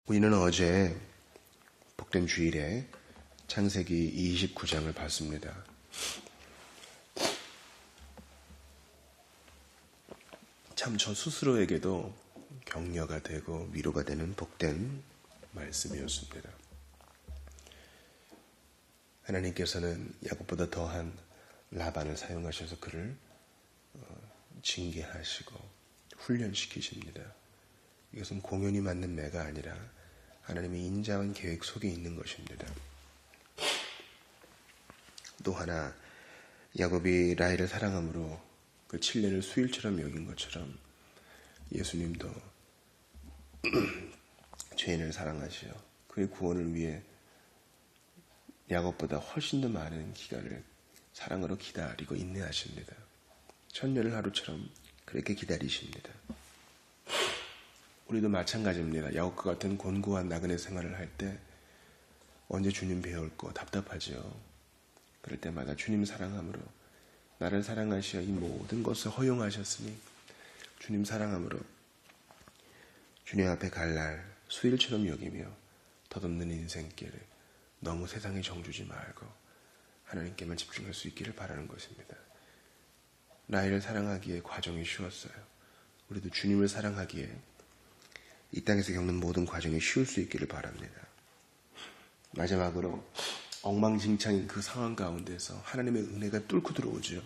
우리는 어제 복된 주일에 창세기 29장을 봤습니다. 참 저 스스로에게도 격려가 되고 위로가 되는 복된 말씀이었습니다. 하나님께서는 야곱보다 더한 라반을 사용하셔서 그를 징계하시고 훈련시키십니다. 이것은 공연히 맞는 매가 아니라 하나님의 인자한 계획 속에 있는 것입니다. 또 하나 야곱이 라헬을 사랑함으로 그 칠레를 수일처럼 여긴 것처럼 예수님도 죄인을 사랑하시어 그의 구원을 위해 야곱보다 훨씬 더 많은 기간을 사랑으로 기다리고 인내하십니다. 천년을 하루처럼 그렇게 기다리십니다. 우리도 마찬가지입니다. 야곱과 같은 곤고한 나그네 생활을 할 때 언제 주님 배울까 답답하죠. 그럴 때마다 주님 사랑함으로 나를 사랑하시어 이 모든 것을 허용하셨으니 주님 사랑함으로 주님 앞에 갈 날 수일처럼 여기며 덧없는 인생길을 너무 세상에 정주지 말고 하나님께만 집중할 수 있기를 바라는 것입니다. 라헬을 사랑하기에 과정이 쉬웠어요. 우리도 주님을 사랑하기에 이 땅에서 겪는 모든 과정이 쉬울 수 있기를 바랍니다. 마지막으로 엉망진창인 그 상황 가운데서 하나님의 은혜가 뚫고 들어오죠.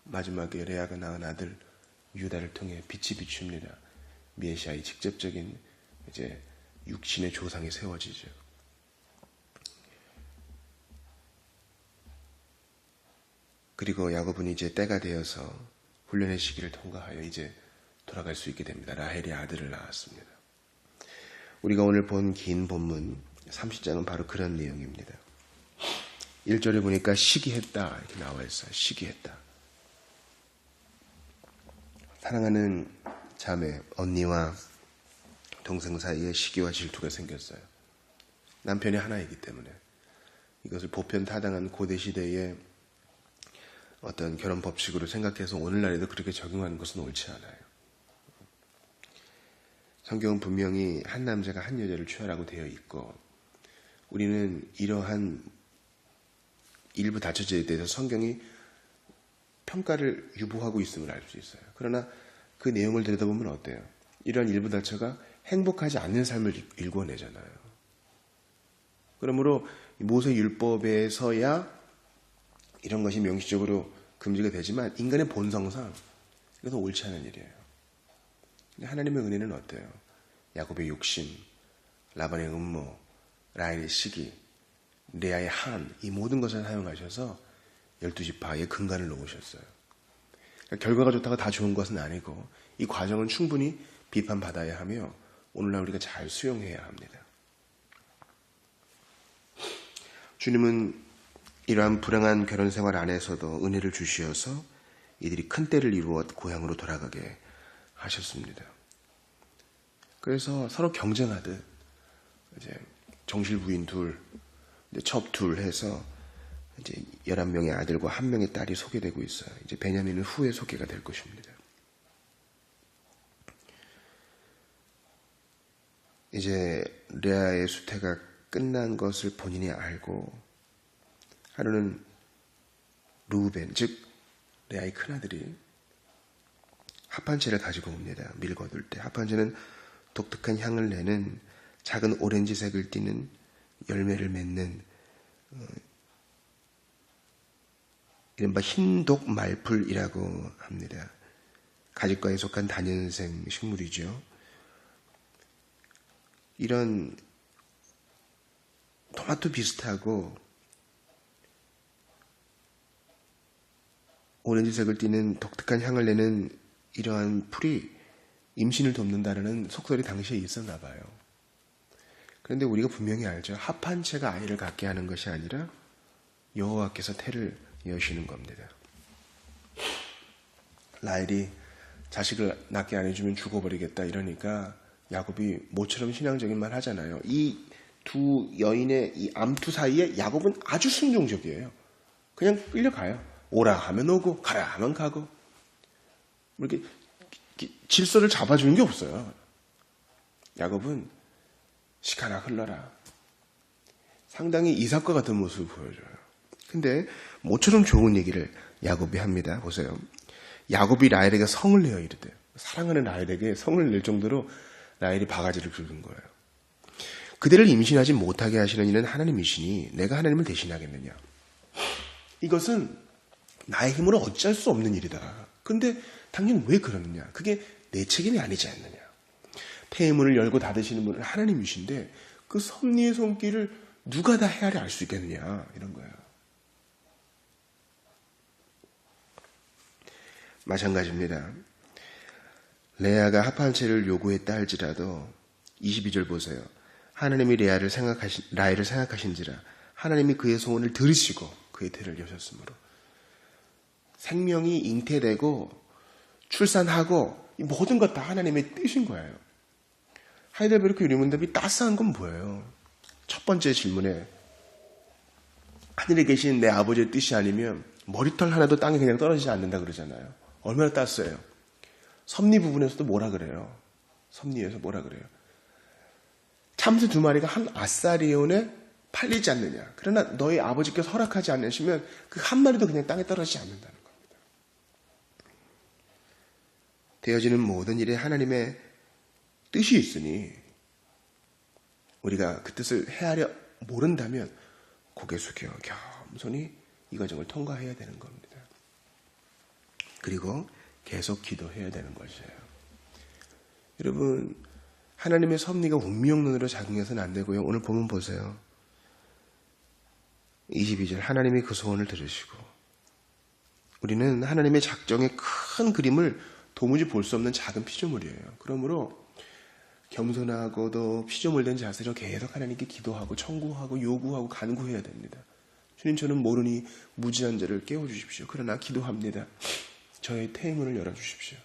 마지막에 레아가 낳은 아들 유다를 통해 빛이 비춥니다. 메시아의 직접적인 이제 육신의 조상이 세워지죠. 그리고 야곱은 이제 때가 되어서 훈련의 시기를 통과하여 이제 돌아갈 수 있게 됩니다. 라헬이 아들을 낳았습니다. 우리가 오늘 본 긴 본문 30장은 바로 그런 내용입니다. 1절에 보니까 시기했다 이렇게 나와 있어요. 시기했다. 사랑하는 자매, 언니와 동생 사이에 시기와 질투가 생겼어요. 남편이 하나이기 때문에 이것을 보편타당한 고대시대의 어떤 결혼 법칙으로 생각해서 오늘날에도 그렇게 적용하는 것은 옳지 않아요. 성경은 분명히 한 남자가 한 여자를 취하라고 되어 있고 우리는 이러한 일부 다처제에 대해서 성경이 평가를 유보하고 있음을 알 수 있어요. 그러나 그 내용을 들여다보면 어때요? 이러한 일부 다처가 행복하지 않는 삶을 일궈내잖아요. 그러므로 모세 율법에서야 이런 것이 명시적으로 금지가 되지만 인간의 본성상 이것은 옳지 않은 일이에요. 하나님의 은혜는 어때요? 야곱의 욕심, 라반의 음모, 라헬의 시기, 레아의 한, 이 모든 것을 사용하셔서 12지파의 근간을 놓으셨어요. 그러니까 결과가 좋다고 다 좋은 것은 아니고 이 과정은 충분히 비판받아야 하며 오늘날 우리가 잘 수용해야 합니다. 주님은 이러한 불행한 결혼 생활 안에서도 은혜를 주시어서 이들이 큰 때를 이루어 고향으로 돌아가게 하셨습니다. 그래서 서로 경쟁하듯 이제 정실부인 둘, 첩 둘 해서 이제 11명의 아들과 1명의 딸이 소개되고 있어요. 이제 베냐민은 후에 소개가 될 것입니다. 이제 레아의 수태가 끝난 것을 본인이 알고 하루는 루벤, 즉 레아의 큰아들이 합판체를 가지고 옵니다. 밀거둘 때 합판체는 독특한 향을 내는 작은 오렌지색을 띠는 열매를 맺는 이른바 흰독 말풀이라고 합니다. 가지과에 속한 단연생 식물이죠. 이런 토마토 비슷하고 오렌지색을 띠는 독특한 향을 내는 이러한 풀이 임신을 돕는다는 속설이 당시에 있었나 봐요. 그런데 우리가 분명히 알죠. 합한체가 아이를 갖게 하는 것이 아니라 여호와께서 태를 여시는 겁니다. 라헬이 자식을 낳게 안 해주면 죽어버리겠다 이러니까 야곱이 모처럼 신앙적인 말 하잖아요. 이 두 여인의 이 암투 사이에 야곱은 아주 순종적이에요. 그냥 끌려가요. 오라 하면 오고 가라 하면 가고 이렇게 질서를 잡아주는 게 없어요. 야곱은 시카나 흘러라. 상당히 이삭과 같은 모습을 보여줘요. 근데 모처럼 좋은 얘기를 야곱이 합니다. 보세요. 야곱이 라헬에게 성을 내어 이르되, 사랑하는 라헬에게 성을 낼 정도로 라헬이 바가지를 긁은 거예요. 그대를 임신하지 못하게 하시는 이는 하나님이시니 내가 하나님을 대신하겠느냐. 이것은 나의 힘으로 어찌할 수 없는 일이다. 근데 당연히 왜 그러느냐. 그게 내 책임이 아니지 않느냐. 태문을 열고 닫으시는 분은 하나님이신데 그 섭리의 손길을 누가 다 헤아려 알 수 있겠느냐. 이런 거예요. 마찬가지입니다. 레아가 합한 채를 요구했다 할지라도 22절 보세요. 하나님이 라헬을 생각하신지라 하나님이 그의 소원을 들으시고 그의 태를 여셨으므로 생명이 잉태되고 출산하고 이 모든 것 다 하나님의 뜻인 거예요. 하이델베르크 유리문답이 따스한 건 뭐예요? 첫 번째 질문에 하늘에 계신 내 아버지의 뜻이 아니면 머리털 하나도 땅에 그냥 떨어지지 않는다 그러잖아요. 얼마나 따스해요. 섭리 부분에서도 뭐라 그래요? 섭리에서 뭐라 그래요? 참새 2마리가 한 아사리온에 팔리지 않느냐. 그러나 너희 아버지께서 허락하지 않으시면 그 한 마리도 그냥 땅에 떨어지지 않는다는 겁니다. 되어지는 모든 일에 하나님의 뜻이 있으니 우리가 그 뜻을 헤아려 모른다면 고개 숙여 겸손히 이 과정을 통과해야 되는 겁니다. 그리고 계속 기도해야 되는 것이에요. 여러분, 하나님의 섭리가 운명론으로 작용해서는 안 되고요. 오늘 보면 보세요. 22절 하나님이 그 소원을 들으시고 우리는 하나님의 작정의 큰 그림을 도무지 볼 수 없는 작은 피조물이에요. 그러므로 겸손하고도 피조물된 자세로 계속 하나님께 기도하고 청구하고 요구하고 간구해야 됩니다. 주님, 저는 모르니 무지한 자를 깨워주십시오. 그러나 기도합니다. 저의 태문을 열어주십시오.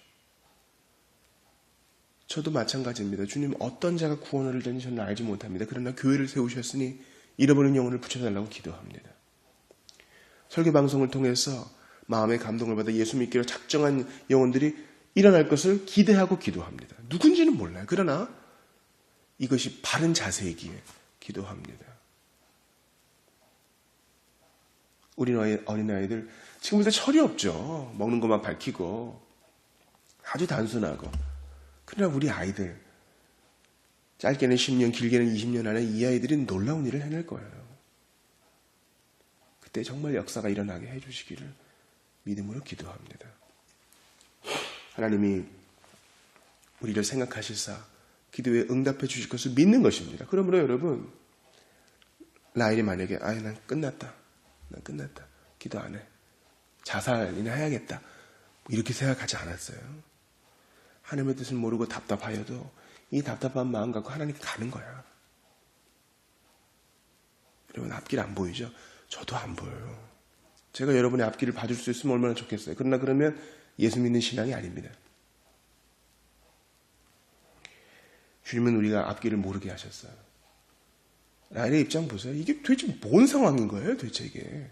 저도 마찬가지입니다. 주님, 어떤 자가 구원을 얻는지 저는 알지 못합니다. 그러나 교회를 세우셨으니 잃어버린 영혼을 붙여달라고 기도합니다. 설교 방송을 통해서 마음의 감동을 받아 예수 믿기로 작정한 영혼들이 일어날 것을 기대하고 기도합니다. 누군지는 몰라요. 그러나 이것이 바른 자세이기에 기도합니다. 우리 어린아이들 지금부터 철이 없죠. 먹는 것만 밝히고 아주 단순하고. 그러나 우리 아이들 짧게는 10년 길게는 20년 안에 이 아이들이 놀라운 일을 해낼 거예요. 그때 정말 역사가 일어나게 해주시기를 믿음으로 기도합니다. 하나님이 우리를 생각하시사 기도에 응답해 주실 것을 믿는 것입니다. 그러므로 여러분, 라헬이 만약에 난 끝났다. 기도 안 해. 자살이나 해야겠다. 이렇게 생각하지 않았어요. 하나님의 뜻을 모르고 답답하여도 이 답답한 마음 갖고 하나님께 가는 거야. 여러분, 앞길 안 보이죠? 저도 안 보여요. 제가 여러분의 앞길을 봐줄 수 있으면 얼마나 좋겠어요. 그러나 그러면 예수 믿는 신앙이 아닙니다. 주님은 우리가 앞길을 모르게 하셨어요. 라헬의 입장 보세요. 이게 도대체 뭔 상황인 거예요? 도대체 이게.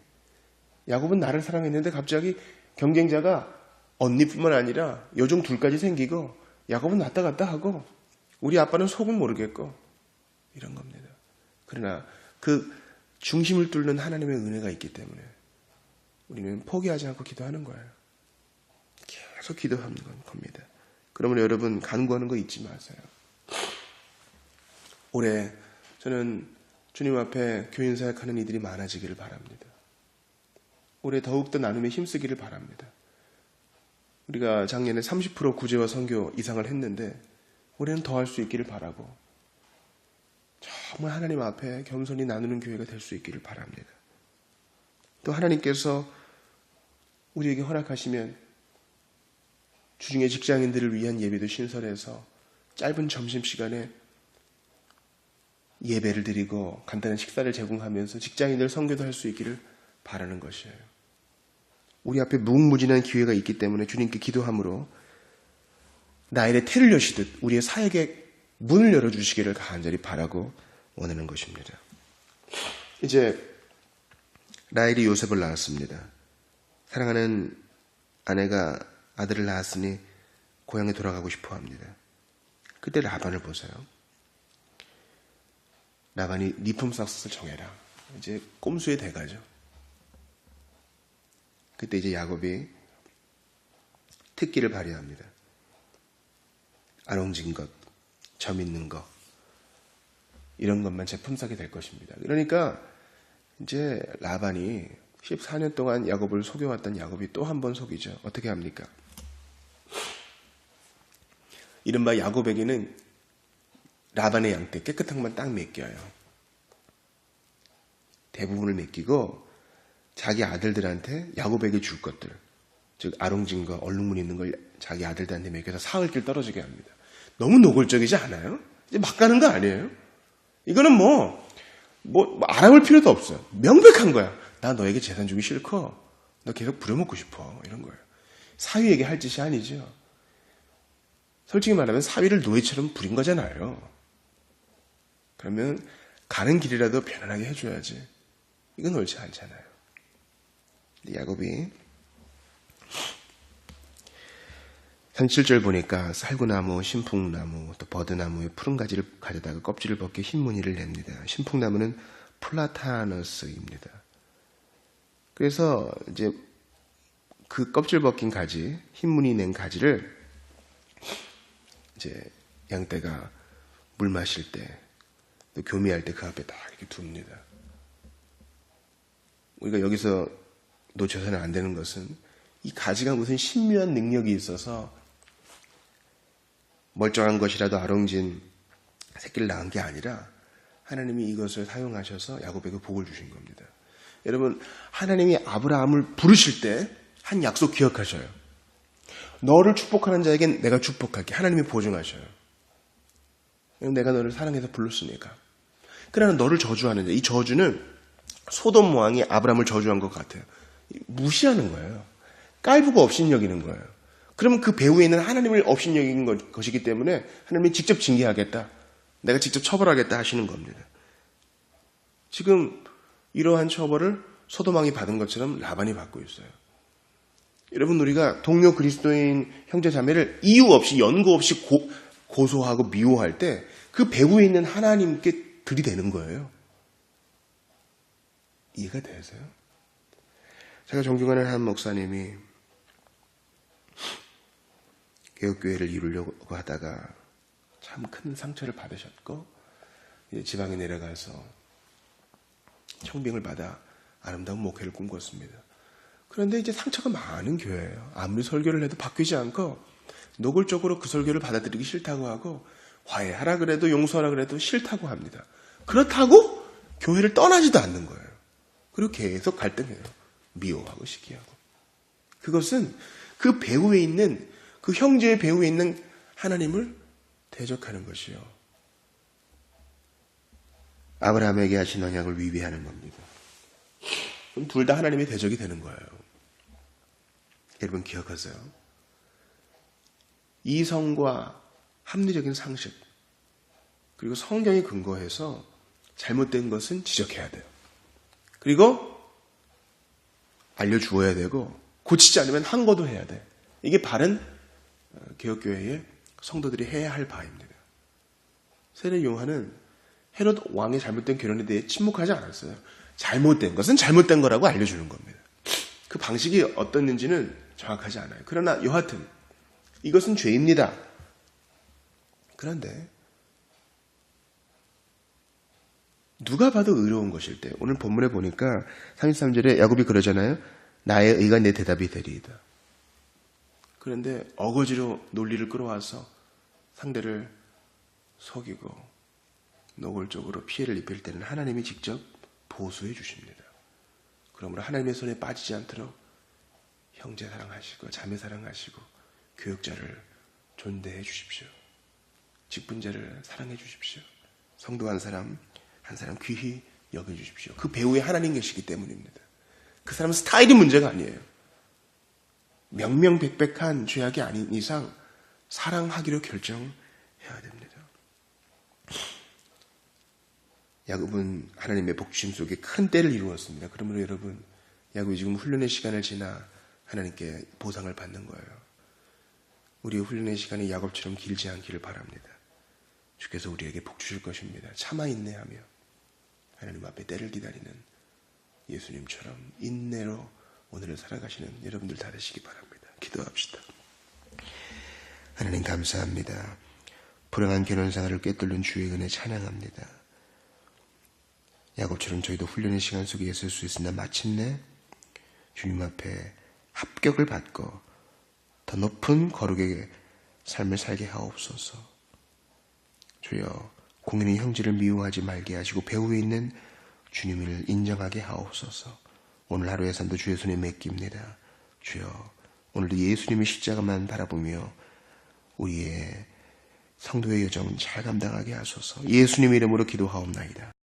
야곱은 나를 사랑했는데 갑자기 경쟁자가 언니뿐만 아니라 여종 둘까지 생기고 야곱은 왔다 갔다 하고 우리 아빠는 속은 모르겠고 이런 겁니다. 그러나 그 중심을 뚫는 하나님의 은혜가 있기 때문에 우리는 포기하지 않고 기도하는 거예요. 계속 기도하는 겁니다. 그러면 여러분, 간구하는 거 잊지 마세요. 올해 저는 주님 앞에 교인 사역하는 이들이 많아지기를 바랍니다. 올해 더욱더 나눔에 힘쓰기를 바랍니다. 우리가 작년에 30% 구제와 선교 이상을 했는데 올해는 더 할 수 있기를 바라고 정말 하나님 앞에 겸손히 나누는 교회가 될 수 있기를 바랍니다. 또 하나님께서 우리에게 허락하시면 주중에 직장인들을 위한 예배도 신설해서 짧은 점심시간에 예배를 드리고 간단한 식사를 제공하면서 직장인들 선교도 할 수 있기를 바라는 것이에요. 우리 앞에 무궁무진한 기회가 있기 때문에 주님께 기도함으로 라헬의 태를 여시듯 우리의 사역의 문을 열어주시기를 간절히 바라고 원하는 것입니다. 이제 라헬이 요셉을 낳았습니다. 사랑하는 아내가 아들을 낳았으니 고향에 돌아가고 싶어 합니다. 그때 라반을 보세요. 라반이 네 품삯을 정해라. 이제 꼼수의 대가죠. 그때 이제 야곱이 특기를 발휘합니다. 아롱진 것, 점 있는 것, 이런 것만 제 품삯이 될 것입니다. 그러니까 이제 라반이 14년 동안 야곱을 속여왔던 야곱이 또 한 번 속이죠. 어떻게 합니까? 이른바 야곱에게는 라반의 양떼 깨끗한 것만 딱 맡겨요. 대부분을 맡기고 자기 아들들한테 야곱에게 줄 것들, 즉 아롱진 거, 얼룩무늬 있는 걸 자기 아들들한테 맡겨서 사흘길 떨어지게 합니다. 너무 노골적이지 않아요? 이제 막 가는 거 아니에요? 이거는 뭐 알아볼 필요도 없어요. 명백한 거야. 나 너에게 재산 주기 싫고 너 계속 부려먹고 싶어. 이런 거예요. 사위에게 할 짓이 아니죠. 솔직히 말하면 사위를 노예처럼 부린 거잖아요. 그러면 가는 길이라도 편안하게 해줘야지. 이건 옳지 않잖아요. 야곱이 37절 보니까 살구나무, 신풍나무, 또 버드나무의 푸른 가지를 가져다가 껍질을 벗겨 흰 무늬를 냅니다. 신풍나무는 플라타너스입니다. 그래서 이제 그 껍질 벗긴 가지, 흰 무늬 낸 가지를 이제 양떼가 물 마실 때, 또 교미할 때 그 앞에 딱 이렇게 둡니다. 우리가 여기서 놓쳐서는 안 되는 것은 이 가지가 무슨 신묘한 능력이 있어서 멀쩡한 것이라도 아롱진 새끼를 낳은 게 아니라 하나님이 이것을 사용하셔서 야곱에게 복을 주신 겁니다. 여러분, 하나님이 아브라함을 부르실 때 한 약속 기억하셔요. 너를 축복하는 자에겐 내가 축복할게. 하나님이 보증하셔요. 내가 너를 사랑해서 불렀으니까. 그러나 너를 저주하는 자, 이 저주는 소돔 왕이 아브라함을 저주한 것 같아요. 무시하는 거예요. 깔보고 업신여기는 거예요. 그러면 그 배후에 있는 하나님을 업신여긴 것이기 때문에 하나님이 직접 징계하겠다. 내가 직접 처벌하겠다 하시는 겁니다. 지금 이러한 처벌을 소돔 왕이 받은 것처럼 라반이 받고 있어요. 여러분, 우리가 동료 그리스도인 형제 자매를 이유 없이 연고 없이 고소하고 미워할 때 그 배후에 있는 하나님께 들이대는 거예요. 이해가 되세요? 제가 존경하는 한 목사님이 개혁교회를 이루려고 하다가 참 큰 상처를 받으셨고 이제 지방에 내려가서 청빙을 받아 아름다운 목회를 꿈꿨습니다. 그런데 이제 상처가 많은 교회예요. 아무리 설교를 해도 바뀌지 않고 노골적으로 그 설교를 받아들이기 싫다고 하고 화해하라 그래도 용서하라 그래도 싫다고 합니다. 그렇다고 교회를 떠나지도 않는 거예요. 그리고 계속 갈등해요. 미워하고 시기하고. 그것은 그 배후에 있는 그 형제의 배후에 있는 하나님을 대적하는 것이요. 아브라함에게 하신 언약을 위배하는 겁니다. 그럼 둘 다 하나님의 대적이 되는 거예요. 여러분 기억하세요. 이성과 합리적인 상식 그리고 성경에 근거해서 잘못된 것은 지적해야 돼요. 그리고 알려주어야 되고 고치지 않으면 항거도 해야 돼. 이게 바른 개혁교회의 성도들이 해야 할 바입니다. 세례 요한은 헤롯 왕의 잘못된 결혼에 대해 침묵하지 않았어요. 잘못된 것은 잘못된 거라고 알려주는 겁니다. 그 방식이 어떻는지는 정확하지 않아요. 그러나 여하튼 이것은 죄입니다. 그런데 누가 봐도 의로운 것일 때 오늘 본문에 보니까 33절에 야곱이 그러잖아요. 나의 의가 내 대답이 되리이다. 그런데 어거지로 논리를 끌어와서 상대를 속이고 노골적으로 피해를 입힐 때는 하나님이 직접 보수해 주십니다. 그러므로 하나님의 손에 빠지지 않도록 형제 사랑하시고 자매 사랑하시고 교역자를 존대해 주십시오. 직분자를 사랑해 주십시오. 성도 한 사람 귀히 여겨주십시오. 그 배후에 하나님 계시기 때문입니다. 그 사람은 스타일이 문제가 아니에요. 명명백백한 죄악이 아닌 이상 사랑하기로 결정해야 됩니다. 야곱은 하나님의 복주심 속에 큰 때를 이루었습니다. 그러므로 여러분, 야곱이 지금 훈련의 시간을 지나 하나님께 보상을 받는 거예요. 우리의 훈련의 시간이 야곱처럼 길지 않기를 바랍니다. 주께서 우리에게 복 주실 것입니다. 참아 인내하며 하나님 앞에 때를 기다리는 예수님처럼 인내로 오늘을 살아가시는 여러분들 다 되시기 바랍니다. 기도합시다. 하나님 감사합니다. 불행한 결혼생활을 꿰뚫는 주의 은혜 찬양합니다. 야곱처럼 저희도 훈련의 시간 속에 있을 수 있으나 마침내 주님 앞에 합격을 받고 더 높은 거룩의 삶을 살게 하옵소서. 주여, 공인의 형제를 미워하지 말게 하시고 배후에 있는 주님을 인정하게 하옵소서. 오늘 하루의 삶도 주의 손에 맡깁니다. 주여, 오늘도 예수님의 십자가만 바라보며 우리의 성도의 여정은 잘 감당하게 하소서. 예수님의 이름으로 기도하옵나이다.